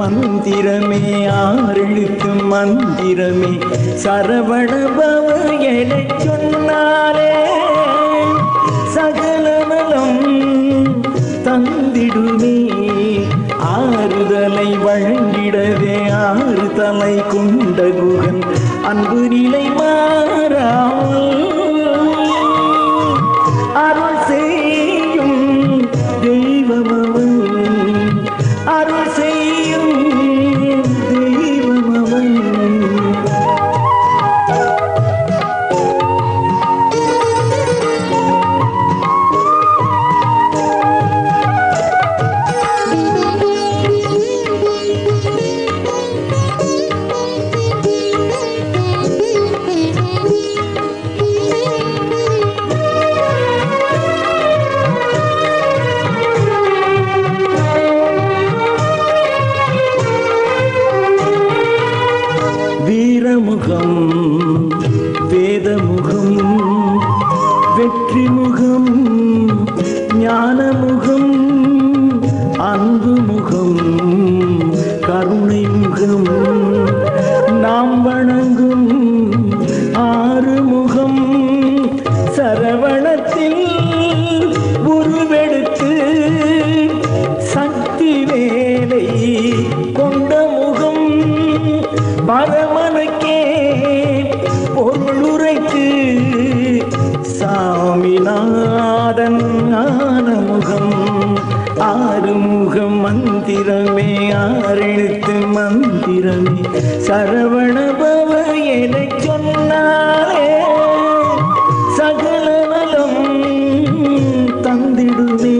மந்திரமே ஆறெழுத்து மந்திரமே சரவணபவ எனச் சொன்னாலே சகலநலம் தந்திடுமே. ஆறுதலை வழங்கிடவே ஆறு தலை கொண்ட குகன் அன்பு நிலை மாறாமல் அருள் செய்யும் தெய்வமவன், அருள் செய்யும் தெய்வமவன். வீரமுகம் வேதமுகம் வெற்றிமுகம் ஞானமுகம் அன்புமுகம் கருணை முகம் நாம் வணங்கும் ஆறுமுகம் சரவணத்தில் உருவெடுத்து சக்தி வேலை கொண்ட முகம் பரமனுக்கே பொருளுரைத்து சாமிநாதன் ஆனமுகம். ஆறுமுகம் மந்திரமே ஆறெழுத்து மந்திரமே சரவணபவ எனச் சொன்னாலே சகல நலம் தந்திடுமே,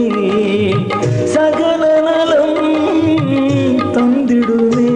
சகல நலம் தந்திடுமே.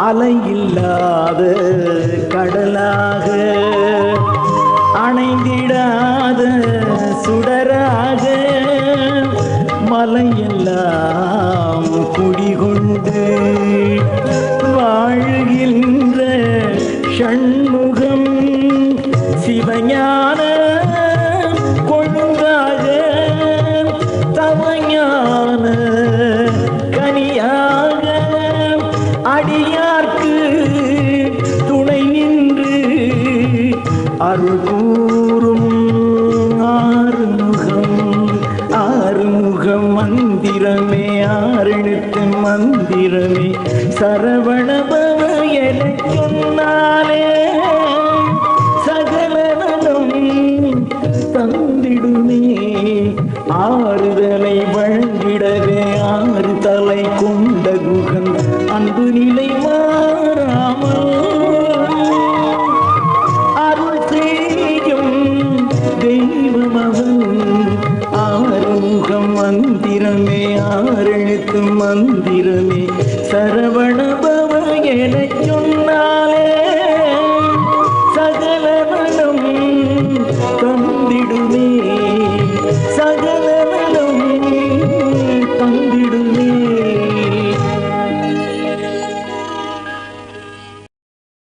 அலையில்லாத கடலாக அணைந்திடாத சுடராக மலையெல்லாம் குடிகொண்டு வாழ்கின்ற ஷண்முகம் சிவஞான கொழுந்தாக தவஞான கனியாக அடியார்க்கு துணை நின்று அருள் கூறும் ஆறுமுகம். ஆறுமுகம் மந்திரமே ஆறெழுத்து மந்திரமே சரவணபவ எனச் சொன்னாலே சகல நலம் தந்திடுமே. ஆறுதலை வழங்கிடவே ஆறு தலை கொண்ட குகன் அன்பு நிலை மாறாமல் அருள் செய்யும் தெய்வமவன். ஆறுமுகம் மந்திரமே ஆறெழுத்து மந்திரமே சரவணபவ எனச் சொன்னாலே